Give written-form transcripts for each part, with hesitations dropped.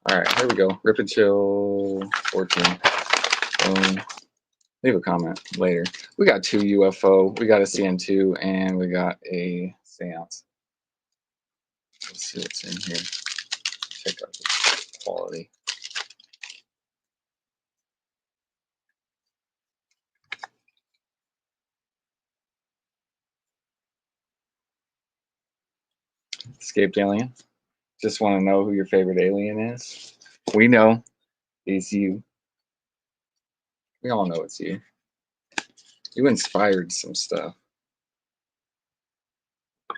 All right, here we go. Rip and chill 14. Boom. Leave a comment later. We got 2 UFO, we got a CN2, and we got a seance. Let's see what's in here. Check out the quality. Escaped alien. Just want to know who your favorite alien is. We know it's you. We all know it's you. You inspired some stuff.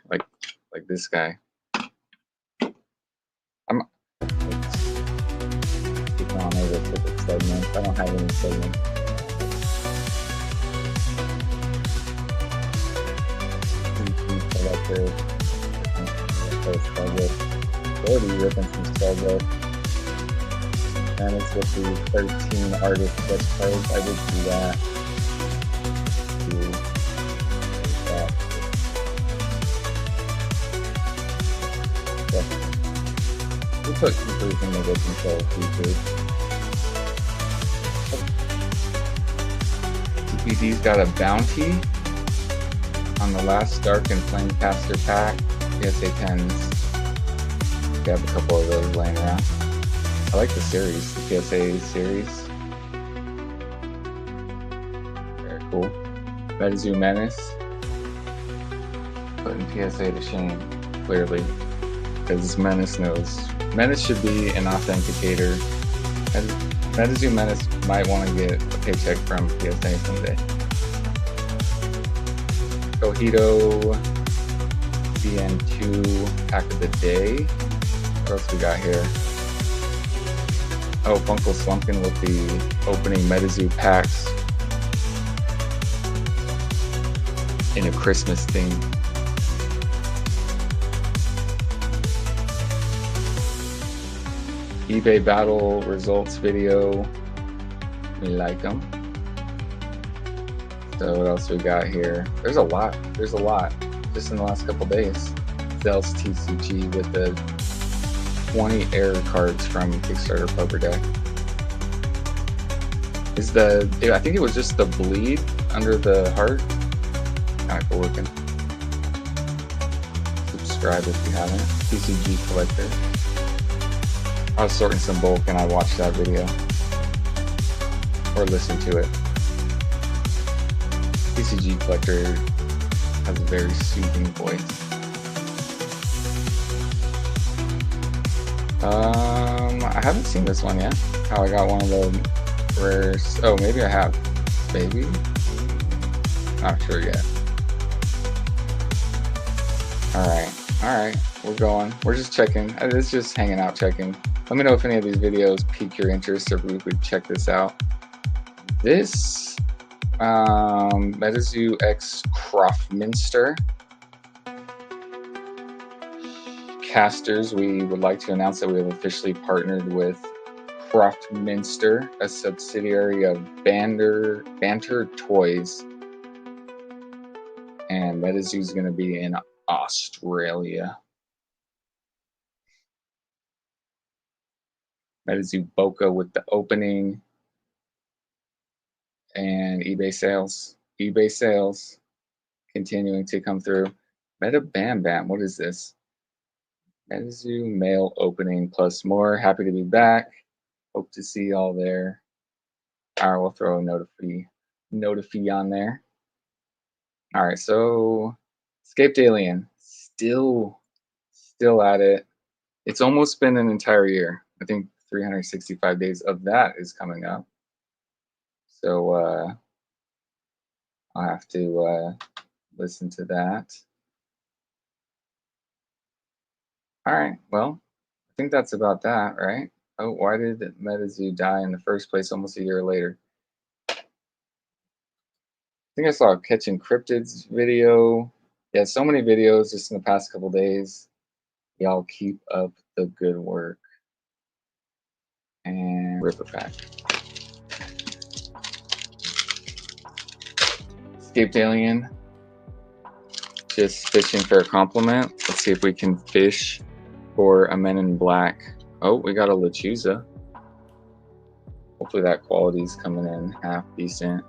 Like this guy. I'm keeping on over to the segment. I don't have any segment. Collector. Already ripping some Starbucks. And it's with the 13 artist best cards. I did do that. We put conclusion of the control features. TPD's got a bounty on the last Dark and Flamecaster pack. PSA 10s. We have a couple of those laying around. I like the series, the PSA series. Very cool. MetaZoo Menace. Putting PSA to shame, clearly. Because Menace knows. Menace should be an authenticator. MetaZoo Menace might want to get a paycheck from PSA someday. Cojito BN2 pack of the day. What else we got here? Oh, Funkle Slumpkin with the opening MetaZoo packs in a Christmas theme. eBay battle results video. We like them. So what else we got here? There's a lot. There's a lot. Just in the last couple days. Zel's TCG with the 20 error cards from Kickstarter Poker Deck. I think it was just the bleed under the heart. Kind of cool looking. Subscribe if you haven't. TCG Collector. I was sorting some bulk and I watched that video. Or listened to it. TCG Collector has a very soothing voice. I haven't seen this one yet. How I got one of the rares. Oh, maybe I have. Maybe? Not sure yet. Alright, we're going. We're just checking. It's just hanging out checking. Let me know if any of these videos pique your interest or if we would check this out. This MetaZoo X Croftminster casters, we would like to announce that we have officially partnered with Croftminster, a subsidiary of Banter Toys, and MetaZoo is going to be in Australia. MetaZoo Boca with the opening, and eBay sales continuing to come through. Meta Bam Bam, what is this? MetaZoo mail opening plus more. Happy to be back. Hope to see y'all there. All right, we'll throw a notify on there. All right, so Escaped Alien, still at it. It's almost been an entire year. I think 365 days of that is coming up. So I'll have to listen to that. All right, well, I think that's about that, right? Oh, why did MetaZoo die in the first place almost a year later? I think I saw a Catching Cryptids video. Yeah, so many videos just in the past couple days. Y'all keep up the good work. And rip a pack. Escaped Alien. Just fishing for a compliment. Let's see if we can fish for a Men in Black Oh, we got a Lechuza. Hopefully that quality is coming in half decent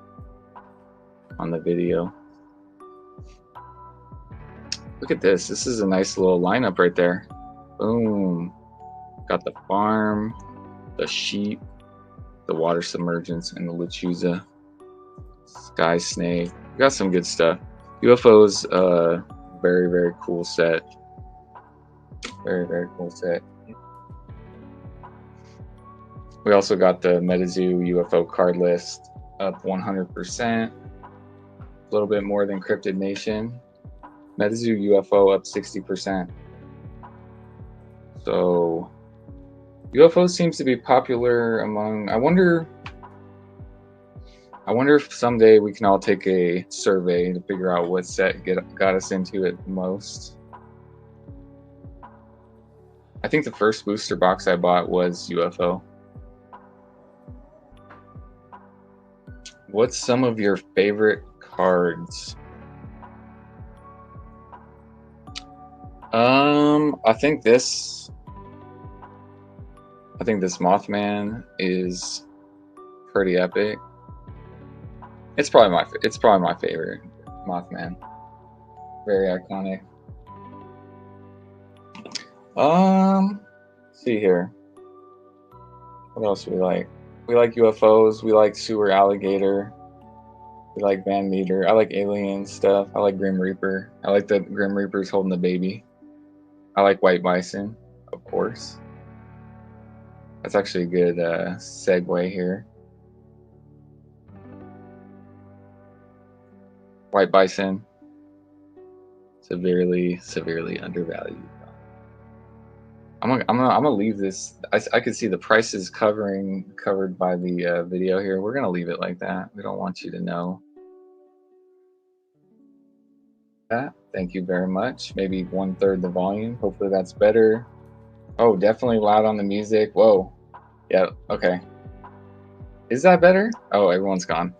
on the video. Look at this. This is a nice little lineup right there. Boom. Got the farm, the sheep, the water submergence, and the Lechuza. Sky snake. We got some good stuff. UFO's very, very cool set. Very, very cool set. We also got the MetaZoo UFO card list up 100%. A little bit more than Cryptid Nation. MetaZoo UFO up 60%. So UFO seems to be popular among. I wonder if someday we can all take a survey to figure out what set got us into it the most. I think the first booster box I bought was UFO. What's some of your favorite cards? I think this Mothman is pretty epic. It's probably my favorite Mothman. Very iconic. Let's see here. What else do we like? We like UFOs. We like Sewer Alligator. We like Van Meter. I like alien stuff. I like Grim Reaper. I like the Grim Reaper's holding the baby. I like White Bison, of course. That's actually a good segue here. White Bison, severely undervalued. I'm gonna leave this. I could see the prices covered by the video here. We're gonna leave it like that. We don't want you to know that. Thank you very much. Maybe 1/3 the volume. Hopefully that's better. Oh, definitely loud on the music. Whoa. Yeah. Okay. Is that better? Oh, everyone's gone.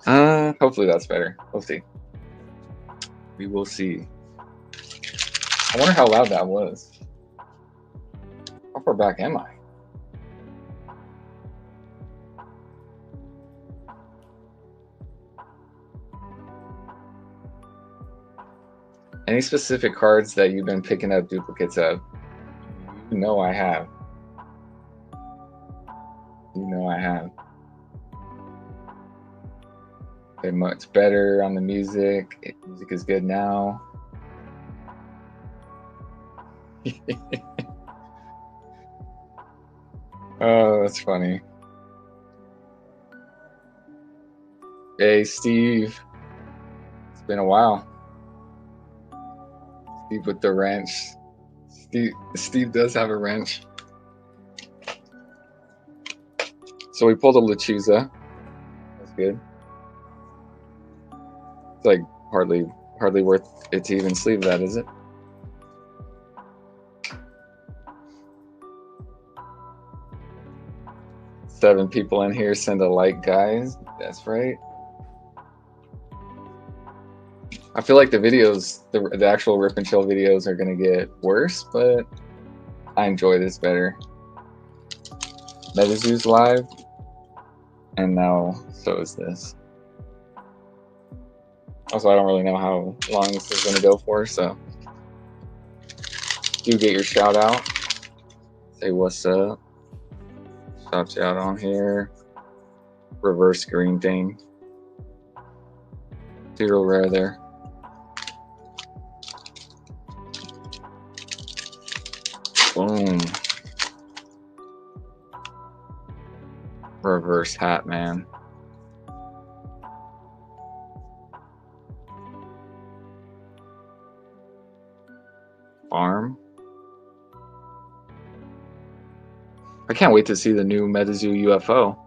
Hopefully that's better. We'll see. We will see. I wonder how loud that was. How far back am I? Any specific cards that you've been picking up duplicates of? You know I have. You know I have. Okay, much better on the music. Music is good now. Oh, that's funny. Hey, Steve. It's been a while. Steve with the wrench. Steve does have a wrench. So we pulled a Lechuza. That's good. It's like hardly worth it to even sleeve that, is it? Seven people in here. Send a like, guys. That's right. I feel like the videos, the actual Rip and Chill videos are going to get worse, but I enjoy this better. MetaZoo's live, and now so is this. Also, I don't really know how long this is going to go for, so do get your shout out. Say what's up. Shout you out on here. Reverse green thing. Zero rare there. Boom. Reverse hat, man. Farm. I can't wait to see the new MetaZoo UFO.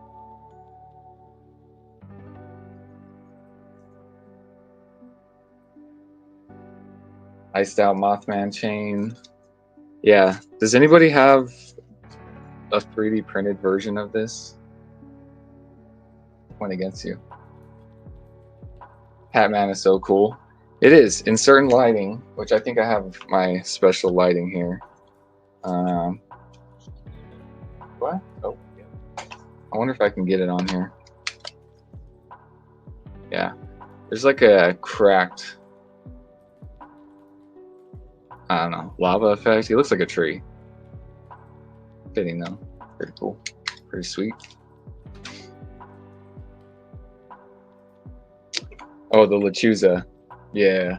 Iced out Mothman chain. Yeah. Does anybody have a 3D printed version of this? Point against you. Hatman is so cool. It is in certain lighting, which I think I have my special lighting here. I wonder if I can get it on here. Yeah, there's like a cracked, I don't know, lava effect. He looks like a tree. Fitting though. Pretty cool. Pretty sweet. Oh, the Lechuza. Yeah.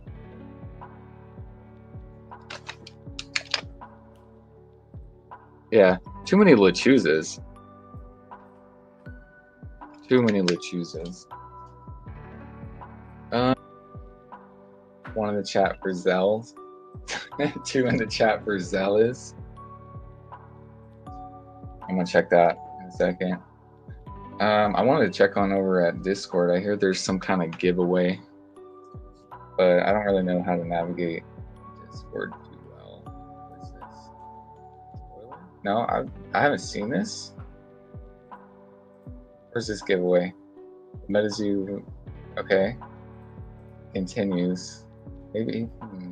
Yeah. Too many Lechuzas. Too many Lechuzas. One in the chat for Zell's. 2 in the chat for Zealous. I'm gonna check that in a second. I wanted to check on over at Discord. I hear there's some kind of giveaway, but I don't really know how to navigate Discord too well. What is this? Spoiler? No, I haven't seen this. Where's this giveaway? MetaZoo. Okay. Continues. Maybe.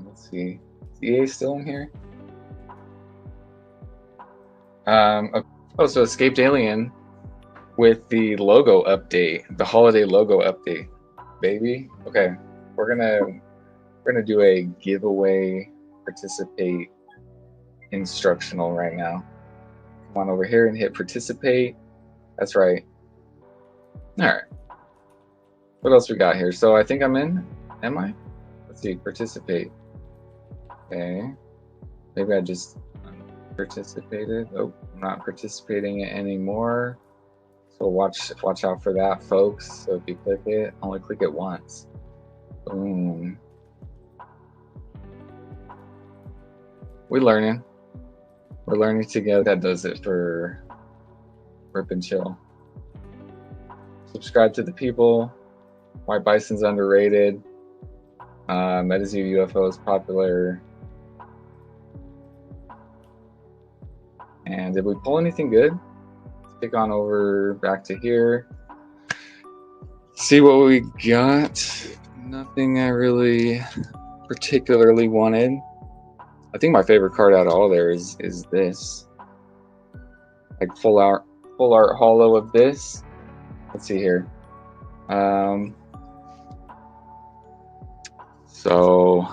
Let's see. Is EA still in here? Okay. Oh, so Escaped Alien with the logo update, the holiday logo update, baby. Okay, we're gonna do a giveaway participate instructional right now. Come on over here and hit participate. That's right. All right. What else we got here? So I think I'm in. Am I? Let's see. Participate. Okay. Maybe I just participated. Oh, I'm not participating anymore. So watch out for that, folks. So if you click it, only click it once. Boom. We're learning together. That does it for Rip and Chill. Subscribe to the people. White Bison's underrated. MetaZoo UFO is popular. And did we pull anything good? Let's kick on over back to here. See what we got. Nothing I really particularly wanted. I think my favorite card out of all there is this. Like full art holo of this. Let's see here. So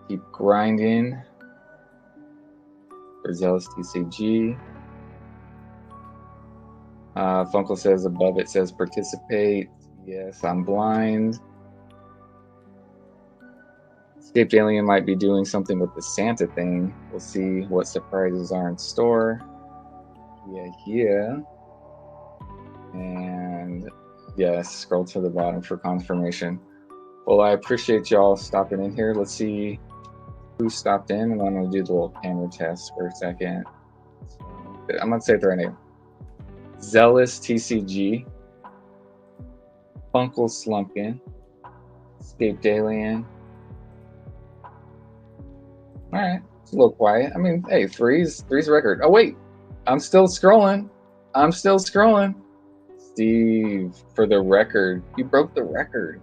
keep grinding. For Zealous TCG. Funkel says above it says participate. Yes, I'm blind. Escaped Alien might be doing something with the Santa thing. We'll see what surprises are in store. Yeah. And yes, scroll to the bottom for confirmation. Well, I appreciate y'all stopping in here. Let's see who stopped in, and I'm going to do the little camera test for a second. So, I'm going to say it the right name. Zealous TCG, Funkel Slumpkin, Escaped Alien. All right, it's a little quiet. I mean, hey, three's record. Oh wait, I'm still scrolling. Steve, for the record, you broke the record.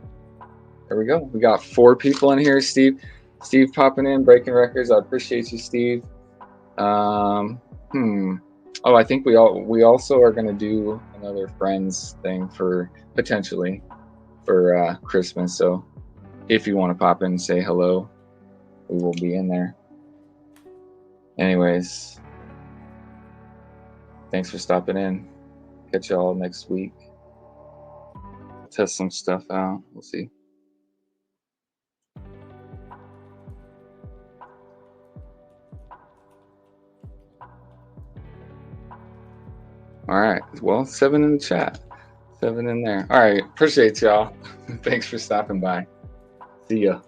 There we go. We got 4 people in here. Steve popping in, breaking records. I appreciate you, Steve. Oh, I think we also are going to do another friends thing for potentially for Christmas. So if you want to pop in and say hello, we will be in there. Anyways, thanks for stopping in. Catch y'all next week. Test some stuff out. We'll see. All right. Well, 7 in the chat. 7 in there. All right. Appreciate y'all. Thanks for stopping by. See ya.